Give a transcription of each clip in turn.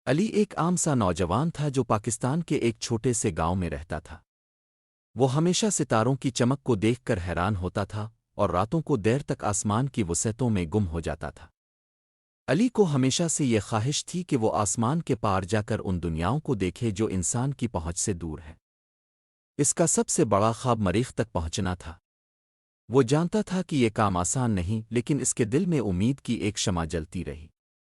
علی ایک عام سا نوجوان تھا جو پاکستان کے ایک چھوٹے سے گاؤں میں رہتا تھا۔ وہ ہمیشہ ستاروں کی چمک کو دیکھ کر حیران ہوتا تھا اور راتوں کو دیر تک آسمان کی وسعتوں میں گم ہو جاتا تھا۔ علی کو ہمیشہ سے یہ خواہش تھی کہ وہ آسمان کے پار جا کر ان دنیاؤں کو دیکھے جو انسان کی پہنچ سے دور ہے۔ اس کا سب سے بڑا خواب مریخ تک پہنچنا تھا۔ وہ جانتا تھا کہ یہ کام آسان نہیں، لیکن اس کے دل میں امید کی ایک شمع جلتی رہی۔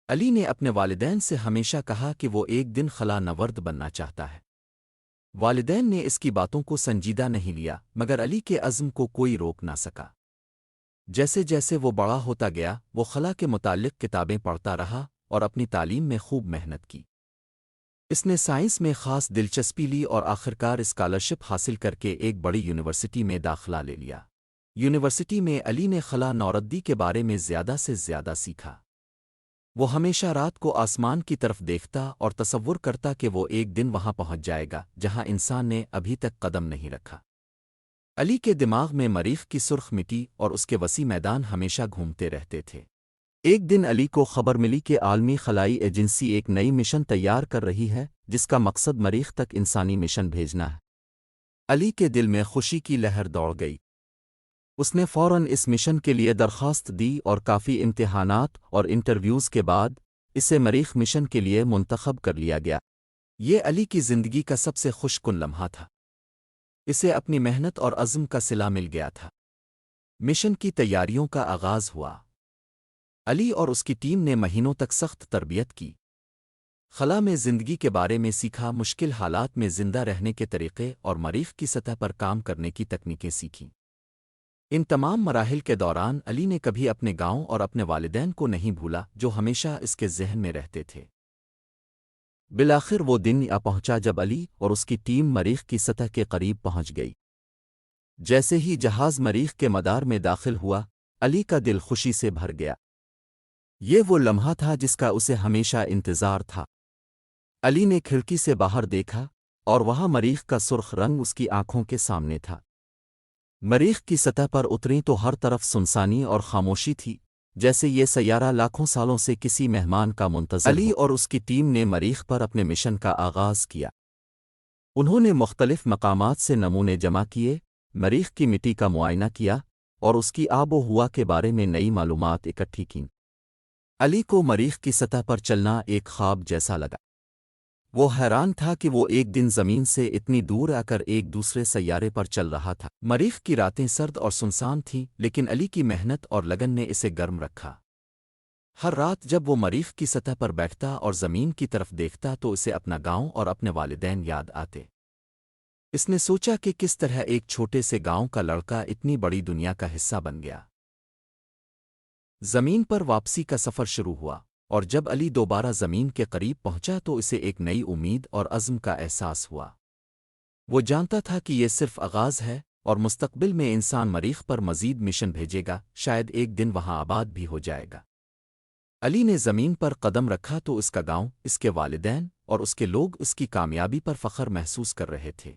علی نے اپنے والدین سے ہمیشہ کہا کہ وہ ایک دن خلا نورد بننا چاہتا ہے۔ والدین نے اس کی باتوں کو سنجیدہ نہیں لیا، مگر علی کے عزم کو کوئی روک نہ سکا۔ جیسے جیسے وہ بڑا ہوتا گیا، وہ خلا کے متعلق کتابیں پڑھتا رہا اور اپنی تعلیم میں خوب محنت کی۔ اس نے سائنس میں خاص دلچسپی لی اور آخرکار اسکالرشپ حاصل کر کے ایک بڑی یونیورسٹی میں داخلہ لے لیا۔ یونیورسٹی میں علی نے خلا نوردی کے بارے میں زیادہ سے زیادہ سیکھا۔ وہ ہمیشہ رات کو آسمان کی طرف دیکھتا اور تصور کرتا کہ وہ ایک دن وہاں پہنچ جائے گا جہاں انسان نے ابھی تک قدم نہیں رکھا۔ علی کے دماغ میں مریخ کی سرخ مٹی اور اس کے وسیع میدان ہمیشہ گھومتے رہتے تھے۔ ایک دن علی کو خبر ملی کہ عالمی خلائی ایجنسی ایک نئی مشن تیار کر رہی ہے جس کا مقصد مریخ تک انسانی مشن بھیجنا ہے۔ علی کے دل میں خوشی کی لہر دوڑ گئی۔ اس نے فوراً اس مشن کے لیے درخواست دی اور کافی امتحانات اور انٹرویوز کے بعد اسے مریخ مشن کے لیے منتخب کر لیا گیا۔ یہ علی کی زندگی کا سب سے خوش کن لمحہ تھا۔ اسے اپنی محنت اور عزم کا صلہ مل گیا تھا۔ مشن کی تیاریوں کا آغاز ہوا۔ علی اور اس کی ٹیم نے مہینوں تک سخت تربیت کی۔ خلا میں زندگی کے بارے میں سیکھا، مشکل حالات میں زندہ رہنے کے طریقے اور مریخ کی سطح پر کام کرنے کی تکنیکیں سیکھیں۔ ان تمام مراحل کے دوران علی نے کبھی اپنے گاؤں اور اپنے والدین کو نہیں بھولا جو ہمیشہ اس کے ذہن میں رہتے تھے۔ بالآخر وہ دن آ پہنچا جب علی اور اس کی ٹیم مریخ کی سطح کے قریب پہنچ گئی۔ جیسے ہی جہاز مریخ کے مدار میں داخل ہوا، علی کا دل خوشی سے بھر گیا۔ یہ وہ لمحہ تھا جس کا اسے ہمیشہ انتظار تھا۔ علی نے کھڑکی سے باہر دیکھا اور وہاں مریخ کا سرخ رنگ اس کی آنکھوں کے سامنے تھا۔ مریخ کی سطح پر اتریں تو ہر طرف سنسانی اور خاموشی تھی، جیسے یہ سیارہ لاکھوں سالوں سے کسی مہمان کا منتظر ہو۔ علی اور اس کی ٹیم نے مریخ پر اپنے مشن کا آغاز کیا۔ انہوں نے مختلف مقامات سے نمونے جمع کیے، مریخ کی مٹی کا معائنہ کیا اور اس کی آب و ہوا کے بارے میں نئی معلومات اکٹھی کیں۔ علی کو مریخ کی سطح پر چلنا ایک خواب جیسا لگا۔ وہ حیران تھا کہ وہ ایک دن زمین سے اتنی دور آ کر ایک دوسرے سیارے پر چل رہا تھا۔ مریخ کی راتیں سرد اور سنسان تھیں، لیکن علی کی محنت اور لگن نے اسے گرم رکھا۔ ہر رات جب وہ مریخ کی سطح پر بیٹھتا اور زمین کی طرف دیکھتا تو اسے اپنا گاؤں اور اپنے والدین یاد آتے۔ اس نے سوچا کہ کس طرح ایک چھوٹے سے گاؤں کا لڑکا اتنی بڑی دنیا کا حصہ بن گیا۔ زمین پر واپسی کا سفر شروع ہوا، اور جب علی دوبارہ زمین کے قریب پہنچا تو اسے ایک نئی امید اور عزم کا احساس ہوا۔ وہ جانتا تھا کہ یہ صرف آغاز ہے اور مستقبل میں انسان مریخ پر مزید مشن بھیجے گا، شاید ایک دن وہاں آباد بھی ہو جائے گا۔ علی نے زمین پر قدم رکھا تو اس کا گاؤں، اس کے والدین اور اس کے لوگ اس کی کامیابی پر فخر محسوس کر رہے تھے۔